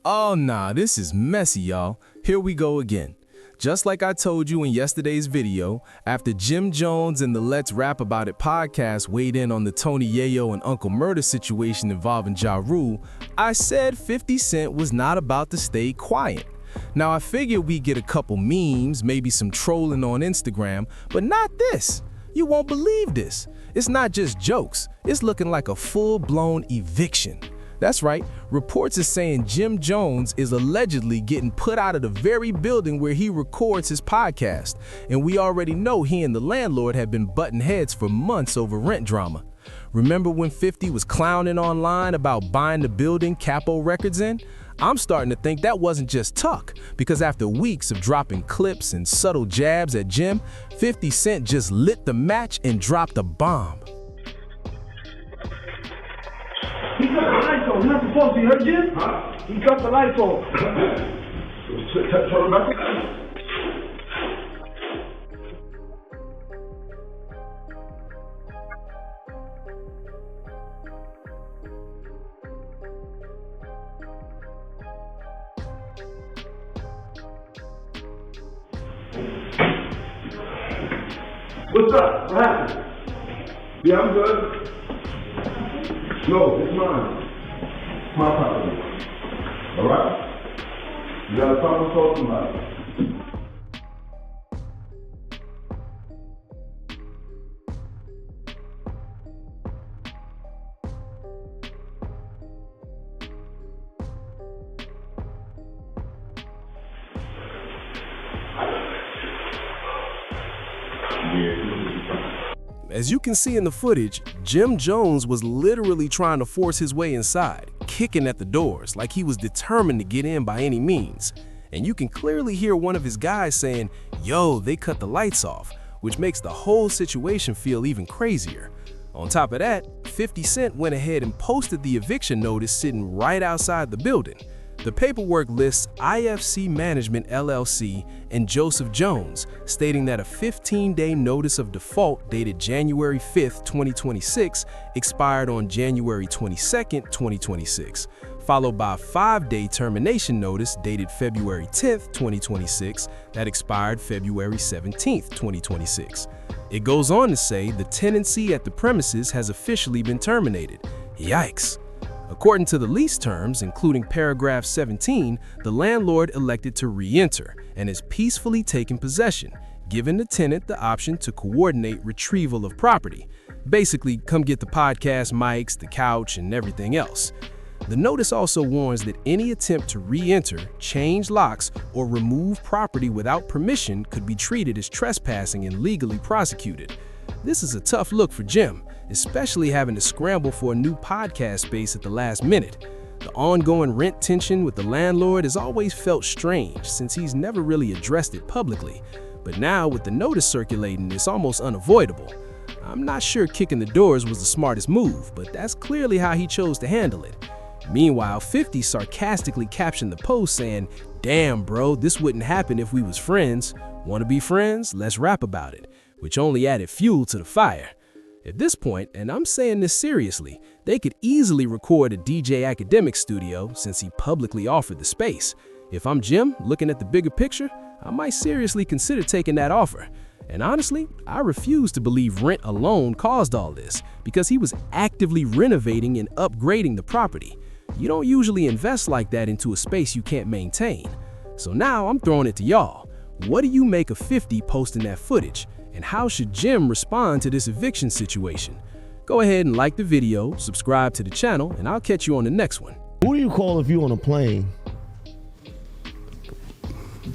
Oh nah, this is messy, y'all. Here we go again. Just like I told you in yesterday's video, after Jim Jones and the Let's Rap About It podcast weighed in on the Tony Yayo and Uncle Murder situation involving Ja Rule, I said 50 Cent was not about to stay quiet. Now I figured we'd get a couple memes, maybe some trolling on Instagram, but not this. You won't believe this. It's not just jokes, it's looking like a full-blown eviction. That's right, reports are saying Jim Jones is allegedly getting put out of the very building where he records his podcast, and we already know he and the landlord have been butting heads for months over rent drama. Remember when 50 was clowning online about buying the building Capo Records in? I'm starting to think that wasn't just talk, because after weeks of dropping clips and subtle jabs at Jim, 50 Cent just lit the match and dropped a bomb. He cut the lights on. You're not supposed to. You heard Jim? Huh? He cut the lights on. What's up? What happened? Yeah, I'm good. No, it's mine. It's my property. All right? You got a problem, talk to somebody. As you can see in the footage, Jim Jones was literally trying to force his way inside, kicking at the doors like he was determined to get in by any means. And you can clearly hear one of his guys saying, "Yo, they cut the lights off," which makes the whole situation feel even crazier. On top of that, 50 Cent went ahead and posted the eviction notice sitting right outside the building. The paperwork lists IFC Management LLC and Joseph Jones, stating that a 15-day notice of default dated January 5th, 2026 expired on January 22nd, 2026, followed by a 5-day termination notice dated February 10th, 2026 that expired February 17th, 2026. It goes on to say the tenancy at the premises has officially been terminated. Yikes. According to the lease terms, including paragraph 17, the landlord elected to re-enter and is peacefully taking possession, giving the tenant the option to coordinate retrieval of property. Basically, come get the podcast mics, the couch, and everything else. The notice also warns that any attempt to re-enter, change locks, or remove property without permission could be treated as trespassing and legally prosecuted. This is a tough look for Jim, especially having to scramble for a new podcast space at the last minute. The ongoing rent tension with the landlord has always felt strange since he's never really addressed it publicly. But now with the notice circulating, it's almost unavoidable. I'm not sure kicking the doors was the smartest move, but that's clearly how he chose to handle it. Meanwhile, 50 sarcastically captioned the post saying, "Damn bro, this wouldn't happen if we was friends. Wanna be friends? Let's rap about it," which only added fuel to the fire. At this point, and I'm saying this seriously, they could easily record a DJ Academic studio since he publicly offered the space. If I'm Jim, looking at the bigger picture, I might seriously consider taking that offer. And honestly, I refuse to believe rent alone caused all this, because he was actively renovating and upgrading the property. You don't usually invest like that into a space you can't maintain. So now I'm throwing it to y'all. What do you make of 50 posting that footage? And how should Jim respond to this eviction situation? Go ahead and like the video, subscribe to the channel, and I'll catch you on the next one. Who do you call if you on a plane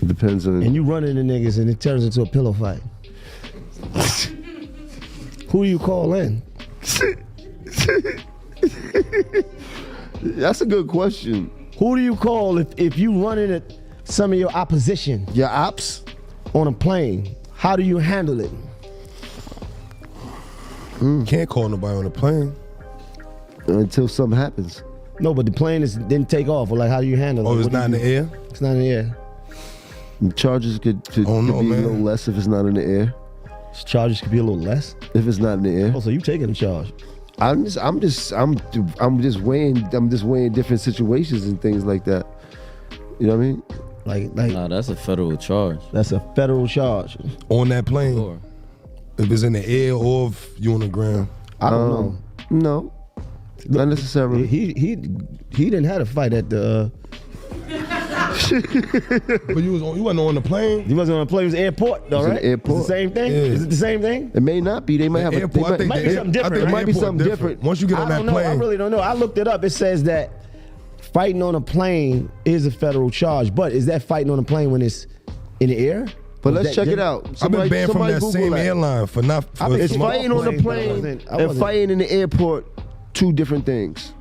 Depends on. and you run into niggas and it turns into a pillow fight? Who do you call in? That's a good question. Who do you call if you run into some of your opposition Your ops? on a plane? How do you handle it? Can't call nobody on a plane. Until something happens. No, but the plane didn't take off. Or like, how do you handle it? Oh, it's What do not in you the do? air? It's not in the air. The charges could be Oh, no, a man. little less if it's not in the air. Charges could be a little less. If it's not in the air. Oh, so you taking the charge? I'm just weighing different situations and things like that. You know what I mean? Like Nah, that's a federal charge. that's a federal charge. On that plane, Sure. if it's in the air or if you on the ground. I don't know. No, not necessarily. He didn't have a fight at the. But you wasn't on the plane. He wasn't on a plane. It was airport, though, It's an right? airport. It's the same thing. Yeah. Is it the same thing? It may not be. They might have a. Airport, I think might be something different, I think right? the Might be airport something different. Once you get on I that don't know. plane, I really don't know. I looked it up. It says that fighting on a plane is a federal charge, but is that fighting on a plane when it's in the air? But Is let's that check it different? out. I've been banned from that Google same that. airline for not. I think For It's Some fighting on the plane, but I plane wasn't- I and wasn't- fighting in the airport. Two different things.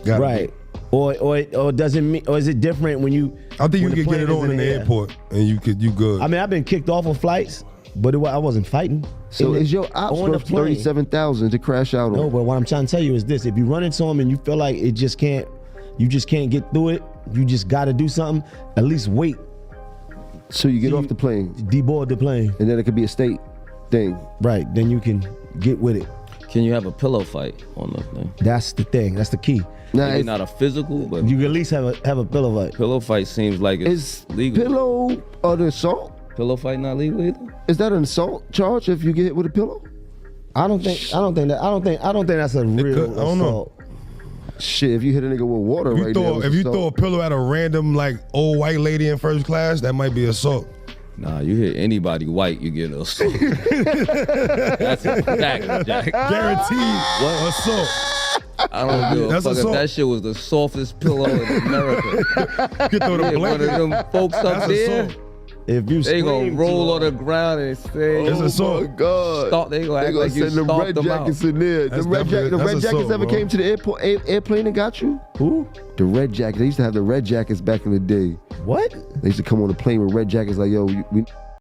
Gotta Right. Or does it mean, or is it different when you? I think you when the could get plane it is on in the air? airport and you good. I mean, I've been kicked off of flights, but I wasn't fighting. So In is the- your ops on the worth plane. $37,000 to crash out on? No, but what I'm trying to tell you is this: if you run into them and you feel like you just can't get through it, you just got to do something. At least wait, So you get off the plane, deboard the plane. and then it could be a state thing. Right, then you can get with it. Can you have a pillow fight on the thing? That's the thing. That's the key. Now, Maybe not a physical, but You can at least have a pillow fight. pillow fight seems like it's is legal. pillow an assault? Pillow fight not legal either? Is that an assault charge if you get hit with a pillow? I don't think that's a real could- I don't know. assault. Shit, if you hit a nigga with water If you right throw now, if you throw a pillow at a random like old white lady in first class, that might be assault. Nah, you hit anybody white, you get assault. That's a fact, Jack. Guaranteed What? assault. I don't give a That's fuck if assault. that shit was the softest pillow in America. You throw the Hit one of blanket. them folks up That's there, assault. If you they gonna scream roll too on the hard- ground and say, It's Oh assault. my God. Stomp- they gonna act gonna like you send them stomped red them out. jackets in there. That's The red definitely- jackets that's assault, ever bro. came to the airplane and got you? Who? The red jacket. They used to have the red jackets back in the day. What? They used to come on the plane with red jackets like, yo, we